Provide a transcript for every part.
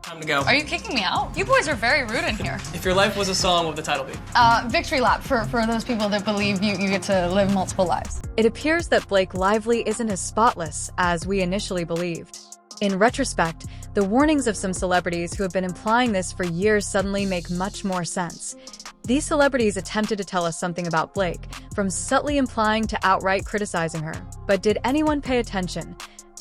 Time to go. Are you kicking me out? You boys are very rude in here. If your life was a song, what would the title be? Victory lap for those people that believe you get to live multiple lives. It appears that Blake Lively isn't as spotless as we initially believed. In retrospect, the warnings of some celebrities who have been implying this for years suddenly make much more sense. These celebrities attempted to tell us something about Blake, from subtly implying to outright criticizing her. But did anyone pay attention?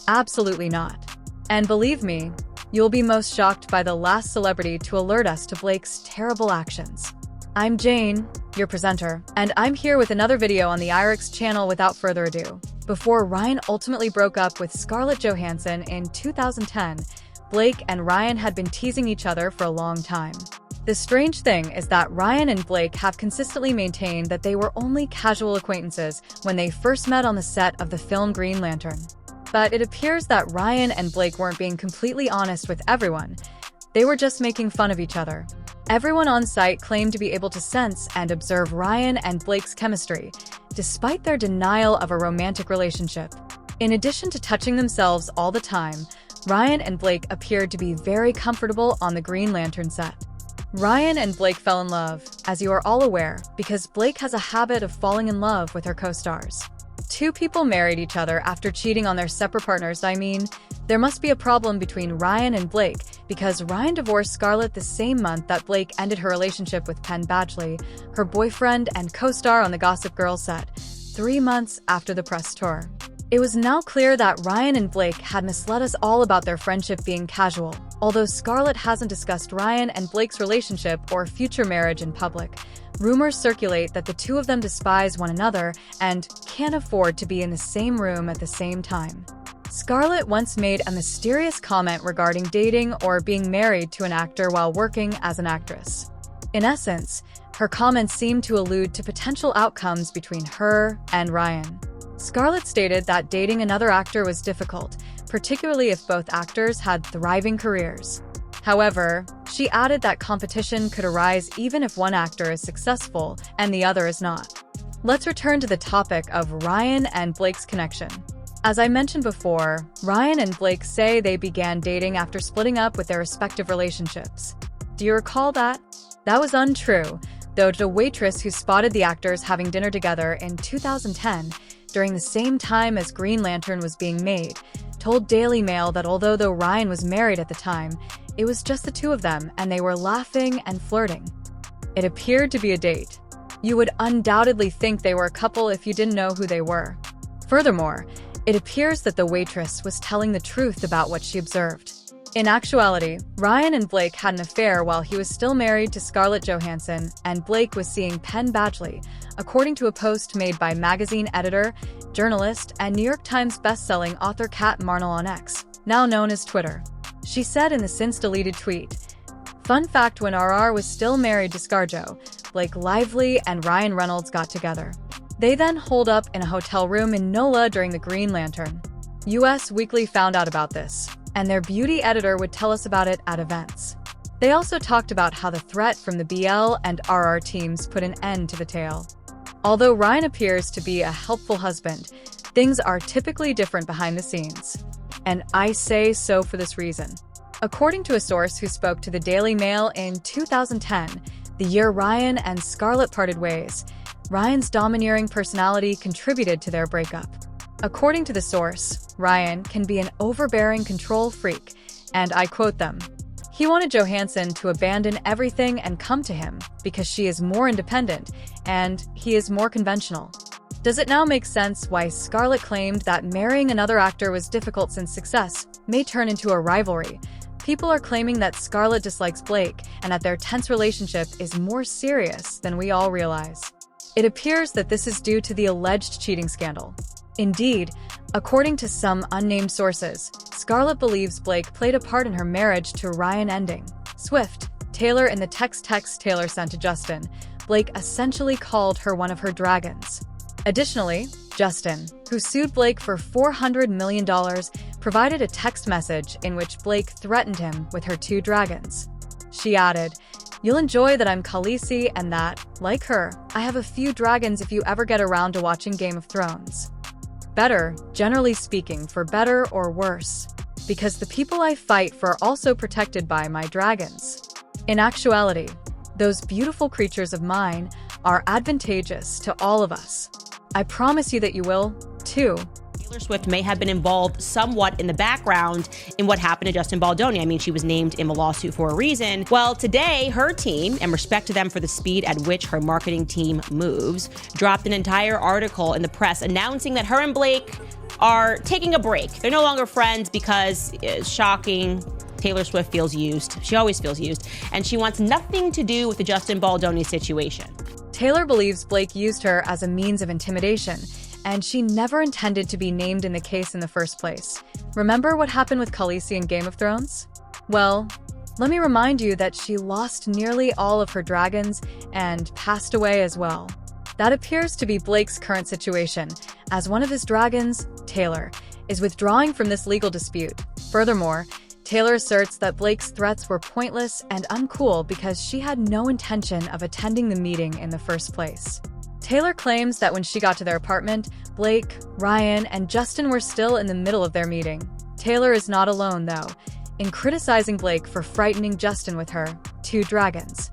Absolutely not. And believe me, you'll be most shocked by the last celebrity to alert us to Blake's terrible actions. I'm Jane, your presenter, and I'm here with another video on the IRIX channel without further ado. Before Ryan ultimately broke up with Scarlett Johansson in 2010, Blake and Ryan had been teasing each other for a long time. The strange thing is that Ryan and Blake have consistently maintained that they were only casual acquaintances when they first met on the set of the film Green Lantern. But it appears that Ryan and Blake weren't being completely honest with everyone. They were just making fun of each other. Everyone on site claimed to be able to sense and observe Ryan and Blake's chemistry, despite their denial of a romantic relationship. In addition to touching themselves all the time, Ryan and Blake appeared to be very comfortable on the Green Lantern set. Ryan and Blake fell in love, as you are all aware, because Blake has a habit of falling in love with her co-stars. Two people married each other after cheating on their separate partners. There must be a problem between Ryan and Blake, because Ryan divorced Scarlett the same month that Blake ended her relationship with Penn Badgley, her boyfriend and co-star on the Gossip Girl set, 3 months after the press tour. It was now clear that Ryan and Blake had misled us all about their friendship being casual. Although Scarlett hasn't discussed Ryan and Blake's relationship or future marriage in public, rumors circulate that the two of them despise one another and can't afford to be in the same room at the same time. Scarlett once made a mysterious comment regarding dating or being married to an actor while working as an actress. In essence, her comments seemed to allude to potential outcomes between her and Ryan. Scarlett stated that dating another actor was difficult, particularly if both actors had thriving careers. However, she added that competition could arise even if one actor is successful and the other is not. Let's return to the topic of Ryan and Blake's connection. As I mentioned before, Ryan and Blake say they began dating after splitting up with their respective relationships. Do you recall that? That was untrue, though a waitress who spotted the actors having dinner together in 2010, during the same time as Green Lantern was being made, told Daily Mail that although Ryan was married at the time, it was just the two of them and they were laughing and flirting. It appeared to be a date. You would undoubtedly think they were a couple if you didn't know who they were. Furthermore, it appears that the waitress was telling the truth about what she observed. In actuality, Ryan and Blake had an affair while he was still married to Scarlett Johansson, and Blake was seeing Penn Badgley, according to a post made by magazine editor, journalist, and New York Times bestselling author Kat Marnell on X, now known as Twitter. She said in the since-deleted tweet, "Fun fact, when RR was still married to ScarJo, Blake Lively and Ryan Reynolds got together. They then holed up in a hotel room in NOLA during the Green Lantern. US Weekly found out about this, and their beauty editor would tell us about it at events. They also talked about how the threat from the BL and RR teams put an end to the tale. Although Ryan appears to be a helpful husband, things are typically different behind the scenes. And I say so for this reason." According to a source who spoke to the Daily Mail in 2010, the year Ryan and Scarlett parted ways, Ryan's domineering personality contributed to their breakup. According to the source, Ryan can be an overbearing control freak, and I quote them, "He wanted Johansson to abandon everything and come to him because she is more independent and he is more conventional." Does it now make sense why Scarlett claimed that marrying another actor was difficult since success may turn into a rivalry? People are claiming that Scarlett dislikes Blake and that their tense relationship is more serious than we all realize. It appears that this is due to the alleged cheating scandal. Indeed, according to some unnamed sources, Scarlett believes Blake played a part in her marriage to Ryan ending. Swift, Taylor in the text Taylor sent to Justin, Blake essentially called her one of her dragons. Additionally, Justin, who sued Blake for $400 million, provided a text message in which Blake threatened him with her 2 dragons. She added, "You'll enjoy that I'm Khaleesi and that, like her, I have a few dragons if you ever get around to watching Game of Thrones." Better, generally speaking, for better or worse. because the people I fight for are also protected by my dragons. In actuality, those beautiful creatures of mine are advantageous to all of us. I promise you that you will, too. Taylor Swift may have been involved somewhat in the background in what happened to Justin Baldoni. I mean, she was named in the lawsuit for a reason. Well, today, her team, and respect to them for the speed at which her marketing team moves, dropped an entire article in the press announcing that her and Blake are taking a break. They're no longer friends because, shocking, Taylor Swift feels used. She always feels used. And she wants nothing to do with the Justin Baldoni situation. Taylor believes Blake used her as a means of intimidation, and she never intended to be named in the case in the first place. Remember what happened with Khaleesi in Game of Thrones? Well, let me remind you that she lost nearly all of her dragons and passed away as well. That appears to be Blake's current situation, as one of his dragons, Taylor, is withdrawing from this legal dispute. Furthermore, Taylor asserts that Blake's threats were pointless and uncool because she had no intention of attending the meeting in the first place. Taylor claims that when she got to their apartment, Blake, Ryan, and Justin were still in the middle of their meeting. Taylor is not alone, though, in criticizing Blake for frightening Justin with her 2 dragons.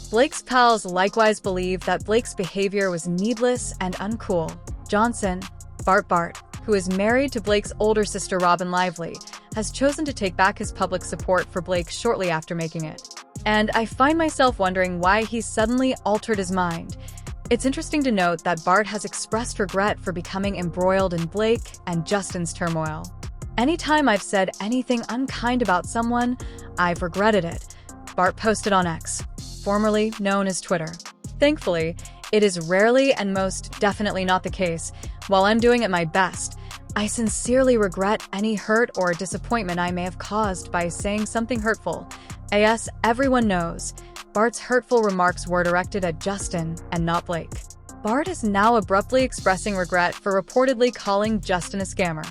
Blake's pals likewise believe that Blake's behavior was needless and uncool. Johnson, Bart, who is married to Blake's older sister Robin Lively, has chosen to take back his public support for Blake shortly after making it. And I find myself wondering why he suddenly altered his mind. It's interesting to note that Bart has expressed regret for becoming embroiled in Blake and Justin's turmoil. Anytime I've said anything unkind about someone, I've regretted it, Bart posted on X, formerly known as Twitter. Thankfully, it is rarely and most definitely not the case. While I'm doing it my best, I sincerely regret any hurt or disappointment I may have caused by saying something hurtful. As everyone knows, Bart's hurtful remarks were directed at Justin and not Blake. Bart is now abruptly expressing regret for reportedly calling Justin a scammer.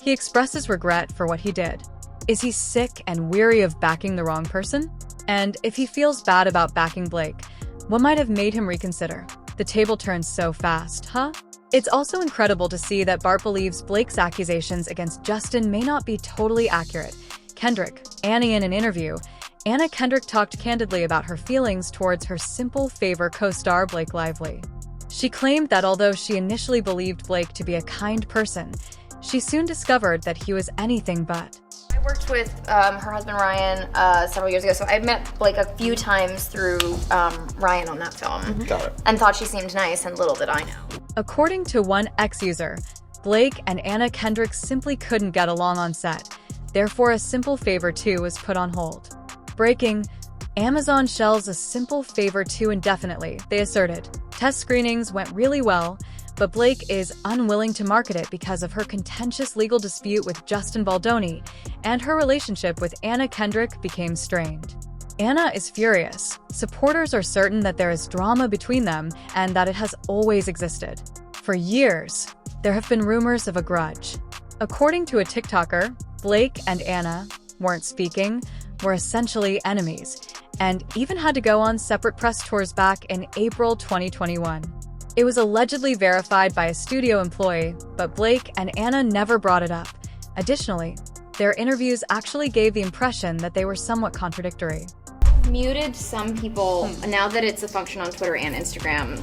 He expresses regret for what he did. Is he sick and weary of backing the wrong person? And if he feels bad about backing Blake, what might have made him reconsider? The table turns so fast, huh? It's also incredible to see that Bart believes Blake's accusations against Justin may not be totally accurate. Kendrick, Annie in an interview, Anna Kendrick talked candidly about her feelings towards her Simple Favor co-star Blake Lively. She claimed that although she initially believed Blake to be a kind person, she soon discovered that he was anything but. I worked with her husband Ryan several years ago, so I met Blake a few times through Ryan on that film. Got it. And thought she seemed nice, and little did I know. According to one ex-user, Blake and Anna Kendrick simply couldn't get along on set. Therefore, A Simple Favor 2 was put on hold. Breaking, Amazon shelves A Simple Favor 2 indefinitely, they asserted. Test screenings went really well, but Blake is unwilling to market it because of her contentious legal dispute with Justin Baldoni, and her relationship with Anna Kendrick became strained. Anna is furious. Supporters are certain that there is drama between them and that it has always existed. For years, there have been rumors of a grudge. According to a TikToker, Blake and Anna weren't speaking, were essentially enemies, and even had to go on separate press tours back in April 2021. It was allegedly verified by a studio employee, but Blake and Anna never brought it up. Additionally, their interviews actually gave the impression that they were somewhat contradictory. Muted some people. Now that it's a function on Twitter and Instagram,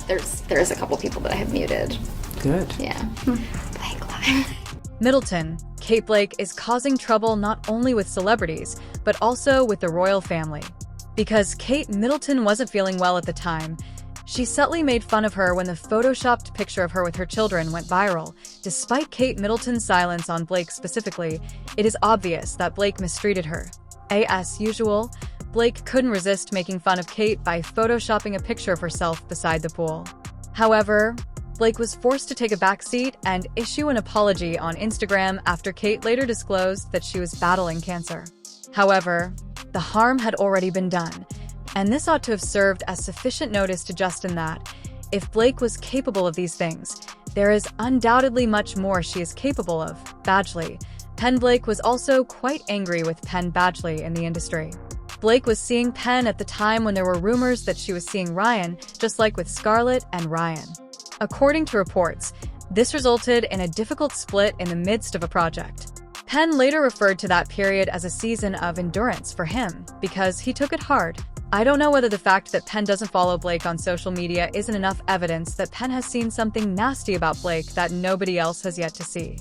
there's a couple people that I have muted. Good. Yeah. Blake Lively. Middleton, Kate Blake, is causing trouble not only with celebrities, but also with the royal family. Because Kate Middleton wasn't feeling well at the time, she subtly made fun of her when the photoshopped picture of her with her children went viral. Despite Kate Middleton's silence on Blake specifically, it is obvious that Blake mistreated her. As usual, Blake couldn't resist making fun of Kate by photoshopping a picture of herself beside the pool. However, Blake was forced to take a backseat and issue an apology on Instagram after Kate later disclosed that she was battling cancer. However, the harm had already been done, and this ought to have served as sufficient notice to Justin that, if Blake was capable of these things, there is undoubtedly much more she is capable of. Badgley. Penn Blake was also quite angry with Penn Badgley in the industry. Blake was seeing Penn at the time when there were rumors that she was seeing Ryan, just like with Scarlett and Ryan. According to reports, this resulted in a difficult split in the midst of a project. Penn later referred to that period as a season of endurance for him because he took it hard. I don't know whether the fact that Penn doesn't follow Blake on social media isn't enough evidence that Penn has seen something nasty about Blake that nobody else has yet to see.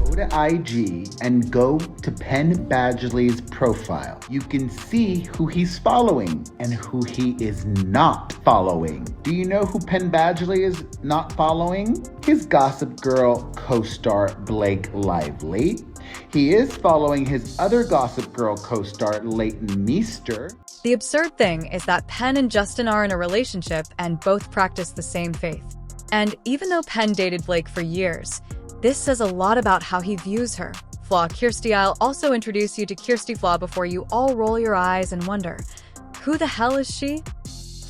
Go to IG and go to Penn Badgley's profile. You can see who he's following and who he is not following. Do you know who Penn Badgley is not following? His Gossip Girl co-star Blake Lively. He is following his other Gossip Girl co-star Leighton Meester. The absurd thing is that Penn and Justin are in a relationship and both practice the same faith. And even though Penn dated Blake for years, this says a lot about how he views her. Flaw Kirsty, I'll also introduce you to Kirsty Flaw before you all roll your eyes and wonder, who the hell is she?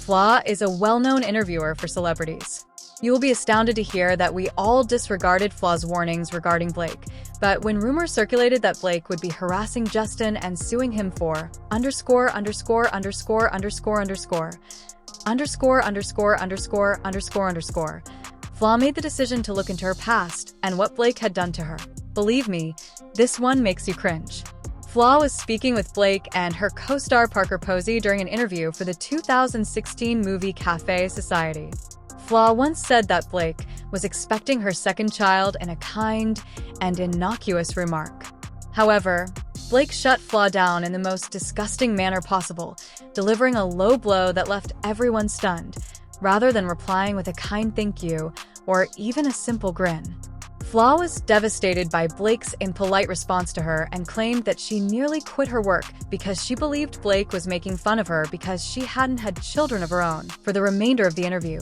Flaw is a well-known interviewer for celebrities. You will be astounded to hear that we all disregarded Flaw's warnings regarding Blake, but when rumors circulated that Blake would be harassing Justin and suing him for underscore underscore underscore underscore underscore underscore underscore underscore underscore underscore, Flaw made the decision to look into her past and what Blake had done to her. Believe me, this one makes you cringe. Flaw was speaking with Blake and her co-star Parker Posey during an interview for the 2016 movie Cafe Society. Flaw once said that Blake was expecting her second child in a kind and innocuous remark. However, Blake shut Flaw down in the most disgusting manner possible, delivering a low blow that left everyone stunned, rather than replying with a kind thank you or even a simple grin. Flaw was devastated by Blake's impolite response to her and claimed that she nearly quit her work because she believed Blake was making fun of her because she hadn't had children of her own. For the remainder of the interview,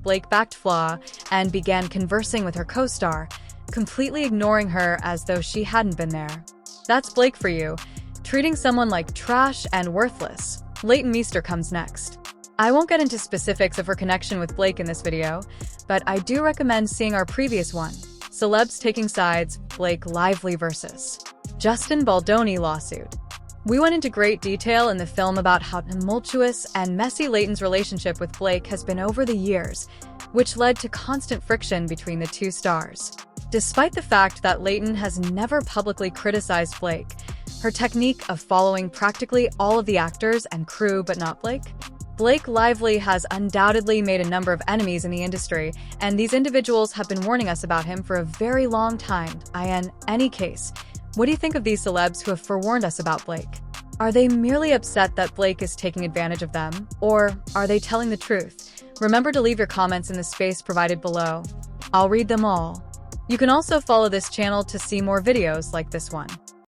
Blake backed Flaw and began conversing with her co-star, completely ignoring her as though she hadn't been there. That's Blake for you, treating someone like trash and worthless. Leighton Meester comes next. I won't get into specifics of her connection with Blake in this video, but I do recommend seeing our previous one, Celebs Taking Sides, Blake Lively vs. Justin Baldoni lawsuit. We went into great detail in the film about how tumultuous and messy Leighton's relationship with Blake has been over the years, which led to constant friction between the two stars. Despite the fact that Leighton has never publicly criticized Blake, her technique of following practically all of the actors and crew but not Blake Lively has undoubtedly made a number of enemies in the industry, and these individuals have been warning us about him for a very long time. In any case, what do you think of these celebs who have forewarned us about Blake? Are they merely upset that Blake is taking advantage of them, or are they telling the truth? Remember to leave your comments in the space provided below. I'll read them all. You can also follow this channel to see more videos like this one.